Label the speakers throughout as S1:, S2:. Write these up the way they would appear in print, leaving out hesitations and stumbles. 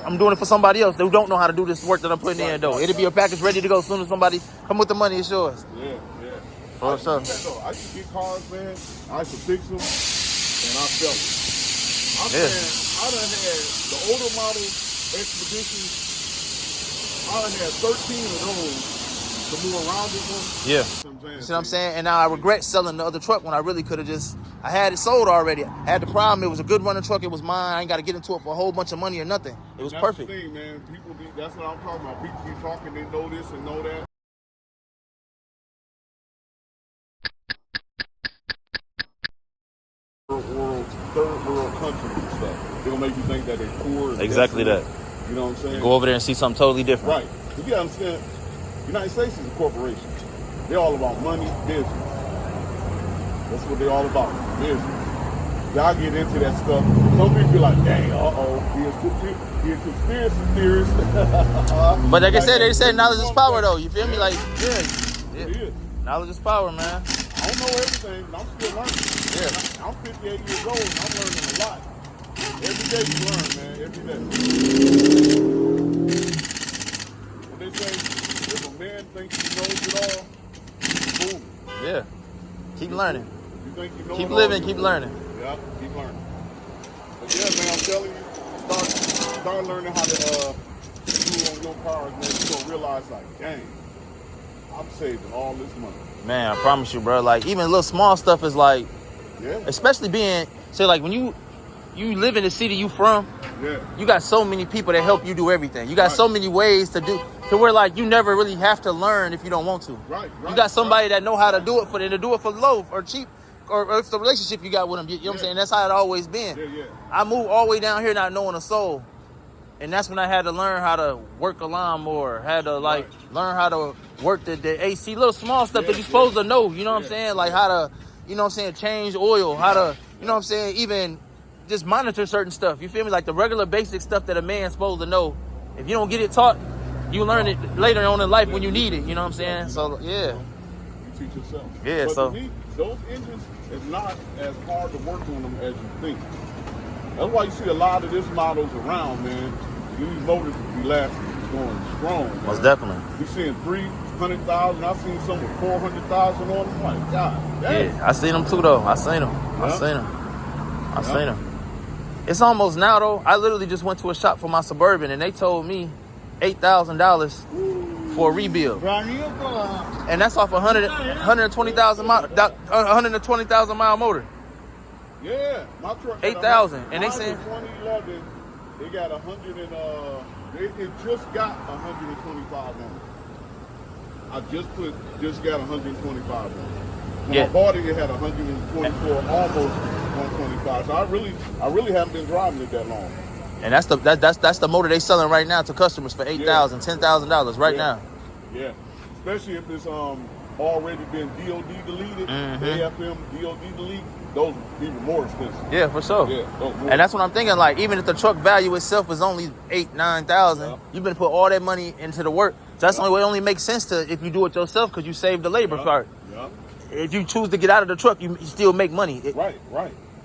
S1: I'm doing it for somebody else who don't know how to do this work that I'm putting in, though. It'll be a package ready to go as soon as somebody come with the money. It's yours.
S2: Yeah.
S1: For sure.
S2: I used to get cars, man. I used to fix them, and I sell them. I'm saying, I done had the older model Expeditions. I done had 13 of those. The more rounded ones.
S1: Yeah. You see what I'm saying? And now I regret selling the other truck when I really could have I had it sold already. I had the problem. It was a good running truck. It was mine. I ain't got to get into it for a whole bunch of money or nothing. It was perfect.
S2: That's the thing, man. That's what I'm talking about. People be talking, they know this and know that. Third world countries and stuff. They'll make you think that they're poor.
S1: Exactly that.
S2: You know what I'm saying?
S1: Go over there and see something totally different.
S2: Right. You gotta understand, the United States is a corporation. They're all about money, business. That's what they're all about, business. Y'all get into that stuff. Some people be like, dang, he a conspiracy theorist.
S1: But like I said, they said knowledge is power, though. You feel me? Like, yeah. Knowledge is power, man.
S2: I don't know everything, but I'm still learning.
S1: Yeah.
S2: I'm 58 years old and I'm learning a lot. Every day you learn, man. Every day. What they say, if a man thinks he knows it all, boom.
S1: Yeah. Keep learning.
S2: You think you know
S1: keep
S2: it
S1: living,
S2: all,
S1: keep learning.
S2: Yeah, keep learning. But yeah, man, I'm telling you, start learning how to do on your cars, man. You're gonna realize, like, dang, I'm saving all this money.
S1: Man, I promise you, bro. Like, even little small stuff is like,
S2: yeah.
S1: Especially being, say, like, when you live in the city you from, you got so many people that help you do everything. You got so many ways to where, like, you never really have to learn if you don't want to.
S2: Right.
S1: You got somebody that know how to do it for them, to do it for low or cheap, or if the relationship you got with them, you know what I'm saying? That's how it always been.
S2: Yeah.
S1: I moved all the way down here not knowing a soul. And that's when I had to learn how to work a lawnmower, had to learn how to work the AC, little small stuff that you're supposed to know, you know what I'm saying? Like how to, you know what I'm saying, change oil, how to, you know what I'm saying, even just monitor certain stuff. You feel me? Like the regular basic stuff that a man's supposed to know. If you don't get it taught, you learn it later on in life when you need it, you know what I'm saying? So, yeah.
S2: You teach yourself.
S1: Yeah,
S2: but
S1: so.
S2: To me, those engines is not as hard to work on them as you think. That's why you see a lot of this models around, man. These motors be lasting, going strong. Man.
S1: Most definitely.
S2: You seeing 300,000. I've seen some with 400,000 on them. Like, God, dang.
S1: Yeah, I seen them too, though. I seen them. It's almost now, though. I literally just went to a shop for my Suburban, and they told me $8,000 for a rebuild. And that's off 120,000 mile motor.
S2: Yeah, my truck.
S1: 8,000, and they saying
S2: 2011. They got 100 and it just got 125 on it. I just got 125 on it. When I bought it, it had 124, almost 125. So I really haven't been driving it that long.
S1: And that's the motor they selling right now to customers for $8,000, $10,000 right now.
S2: Yeah, especially if it's already been DOD deleted, AFM DOD delete. Those even more expensive.
S1: Yeah, for sure.
S2: Yeah,
S1: and that's what I'm thinking. Like, even if the truck value itself is only $8,000-$9,000, you've been put all that money into the work. So that's the only way. It only makes sense to if you do it yourself because you save the labor part. If you choose to get out of the truck, you still make money.
S2: Right.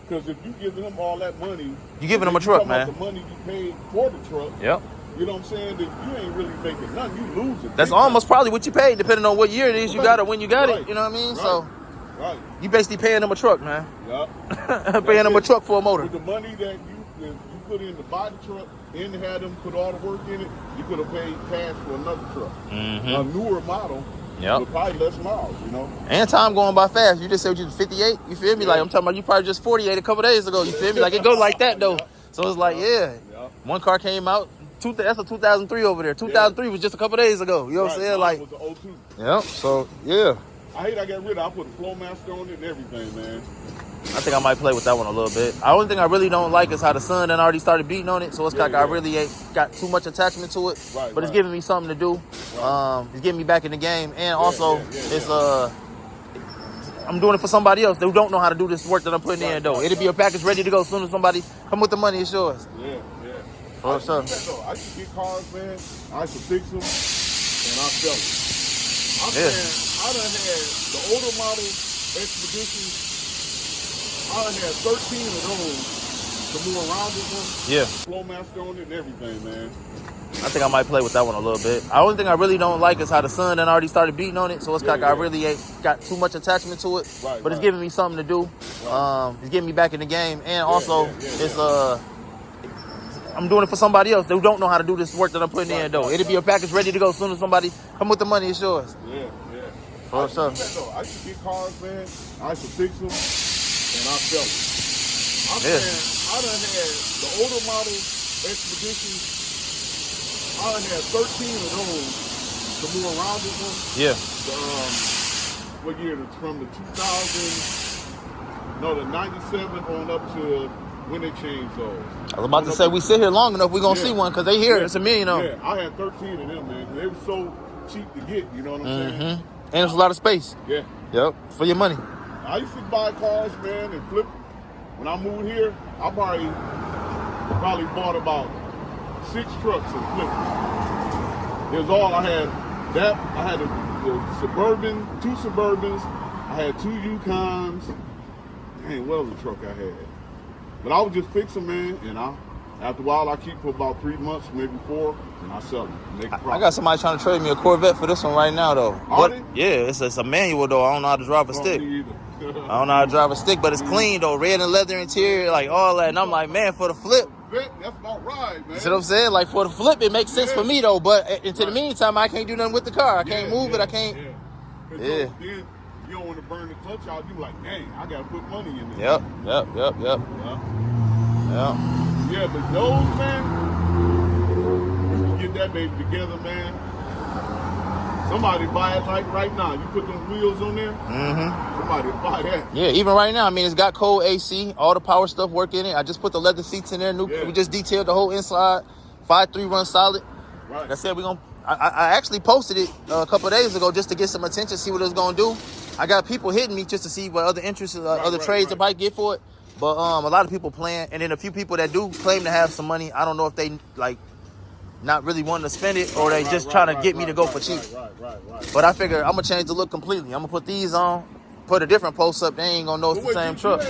S2: Because if you giving them all that money,
S1: you giving them a truck, man.
S2: The money you paid for the truck.
S1: Yep.
S2: You know what I'm saying? That you ain't really making nothing. You losing.
S1: That's almost probably what you paid, depending on what year it is you got it, when you got it. You know what I mean? So.
S2: Right.
S1: You basically paying them a truck, man.
S2: Yep.
S1: Paying them a truck for a motor.
S2: With the money that you put in to buy the truck and had them put all the work in it, you could have paid cash for another truck. A newer model with probably less miles, you know?
S1: And time going by fast. You just said you was 58. You feel me? Like, I'm talking about you probably just 48 a couple days ago. You feel me? Like, it go like that, though. So it's like, one car came out. That's a 2003 over there. 2003 was just a couple days ago. You know what I'm saying? Like,
S2: was the 02.
S1: Yep. So, yeah.
S2: I hate I got rid of it. I put a Flowmaster on it and everything, man.
S1: I think I might play with that one a little bit. The only thing I really don't like is how the sun done already started beating on it. So it's like I really ain't got too much attachment to it. But it's giving me something to do. It's getting me back in the game. And also, it's I'm doing it for somebody else who don't know how to do this work that I'm putting in, though. It'll be a package ready to go as soon as somebody come with the money. It's yours.
S2: Yeah.
S1: For sure.
S2: I used to get cars, man. I used to fix them and I sell them. I'm saying, I done had the older model Expeditions. I done had 13 of those. The the more rounded one.
S1: Yeah.
S2: Flowmaster on it and everything, man.
S1: I think I might play with that one a little bit. The only thing I really don't like is how the sun done already started beating on it, so it's like I really ain't got too much attachment to it.
S2: Right,
S1: but it's giving me something to do.
S2: Right.
S1: It's getting me back in the game, and also it's I'm doing it for somebody else who don't know how to do this work that I'm putting in though. It'll be a package ready to go as soon as somebody come with the money. It's yours.
S2: Yeah.
S1: For sure.
S2: I used to get cars, man. I used to fix them, and I sell them. I'm saying I done had the older model Expeditions. I done had 13 of those, the more rounded ones.
S1: Yeah.
S2: What year? It's from the 97 on up to when they changed those.
S1: I was about to say, we sit here long enough, we're going to see one because they here. It's a million of them.
S2: Yeah, I had 13 of them, man. They were so cheap to get, you know what I'm saying?
S1: And there's a lot of space.
S2: Yeah.
S1: Yep, for your money.
S2: I used to buy cars, man, and flip. When I moved here, I probably bought about 6 trucks and flipped them. It was all I had. That I had the Suburban, 2 Suburbans. I had 2 Yukons. Dang, what other truck I had? But I would just fix them, man, and after a while I keep for about 3 months, maybe 4, and I sell them. Make a profit.
S1: I got somebody trying to trade me a Corvette for this one right now, though. Yeah, it's a manual though. I don't know how to drive a stick.
S2: Me either.
S1: I don't know how to drive a stick, but it's clean though, red and leather interior, like all that. And I'm like, man, for the flip.
S2: That's about right, man.
S1: You see what I'm saying? Like for the flip, it makes sense for me though. But until the meantime, I can't do nothing with the car. I can't move it. I can't.
S2: Then you don't want to burn the clutch out. You like, dang, I gotta put money in there.
S1: Yep.
S2: Yeah, but those, man, you can get that baby together, man. Somebody buy it like right now. You put them wheels on there. Somebody buy that. Yeah,
S1: even right now. I mean, it's got cold AC, all the power stuff work in it. I just put the leather seats in there. We just detailed the whole inside. 5.3 run solid.
S2: Right.
S1: Like I said, I actually posted it a couple of days ago just to get some attention, see what it was gonna do. I got people hitting me just to see what other interests, other trades I might get for it. But a lot of people playing, and then a few people that do claim to have some money. I don't know if they like not really wanting to spend it, or they just trying to get me to go for cheap.
S2: Right.
S1: But I figure I'm gonna change the look completely. I'm gonna put these on, put a different post up. They ain't gonna know it's the same truck.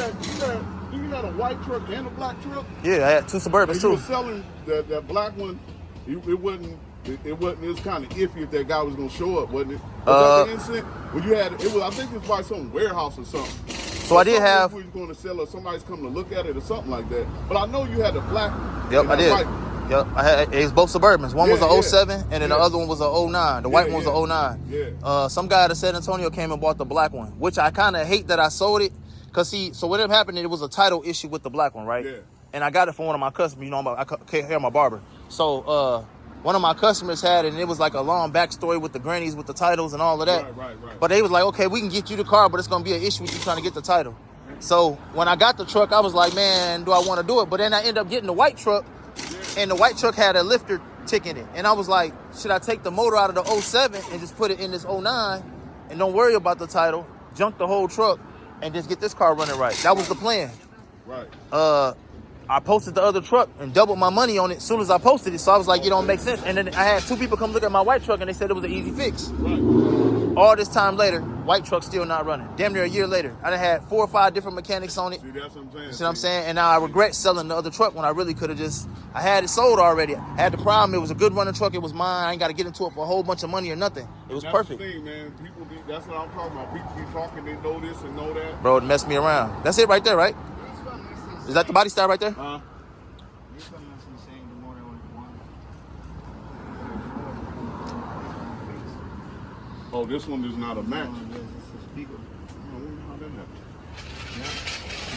S2: You had a white truck and a black truck?
S1: Yeah, I had 2 Suburbans too.
S2: You were selling that black one. It wasn't. It was kind of iffy if that guy was gonna show up, wasn't it? Was that the incident? When you had it was. I think it was by some warehouse or something.
S1: So I did have.
S2: You was going to sell, or somebody's coming to look at it, or something like that. But I know you had the black.
S1: Yep, I did. Yep, I had. It was both Suburbans. One was a 07, and then the other one was a 09. The white one was a 09.
S2: Yeah.
S1: Some guy out of San Antonio came and bought the black one, which I kind of hate that I sold it, cause so what ended up happening, it was a title issue with the black one, right?
S2: Yeah.
S1: And I got it from one of my customers. You know, I can't hear my barber. So one of my customers had it, and it was like a long backstory with the grannies, with the titles and all of that.
S2: Right.
S1: But they was like, okay, we can get you the car, but it's gonna be an issue with you trying to get the title. So when I got the truck, I was like, man, do I want to do it? But then I ended up getting the white truck, and the white truck had a lifter tick in it. And I was like, should I take the motor out of the 07 and just put it in this 09 and don't worry about the title, junk the whole truck, and just get this car running right? That was the plan.
S2: Right.
S1: I posted the other truck and doubled my money on it as soon as I posted it. So I was like, it don't make sense. And then I had 2 people come look at my white truck, and they said it was an easy fix.
S2: Right.
S1: All this time later, white truck still not running. Damn near a year later, I done had 4 or 5 different mechanics on it.
S2: See, that's what I'm saying.
S1: You see what I'm saying? And now I regret selling the other truck when I really could have I had it sold already. I had the problem. It was a good running truck. It was mine. I ain't got to get into it for a whole bunch of money or nothing. It was perfect.
S2: That's the thing, man. That's what I'm talking about. People be talking, they know this and know that.
S1: Bro, it messed me around. That's it right there, right? Is that the body style right there?
S2: Oh, this one is not a match.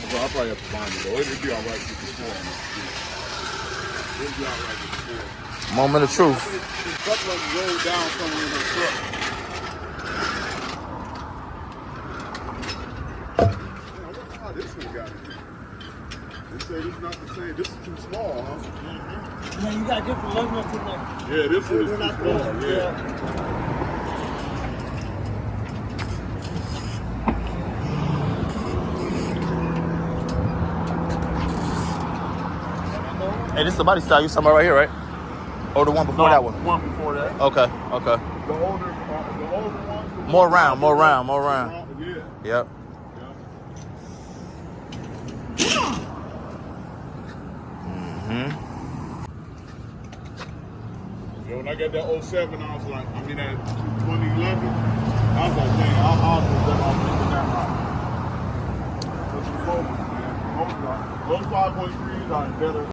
S2: So I'll probably have to find it though. It'll be all right with the floor. It'll be all right with the floor.
S1: Moment of truth.
S2: A couple of them rolled down somewhere in her truck. I wonder how this one got in here. They said it's not the same. This is too small, huh?
S3: Yeah, you got different lug nuts in there.
S2: Yeah, this one is too small. Yeah.
S1: Hey, this is the body style you talking about right here, right? Or the one before that one?
S2: One before that.
S1: Okay.
S2: The older ones.
S1: More round.
S2: Yeah.
S1: Yep.
S2: Yeah, when I got that 07, I was like, I mean that 2011, I was like, dang, I'll do better off thinking that route. Those 5.3s are better.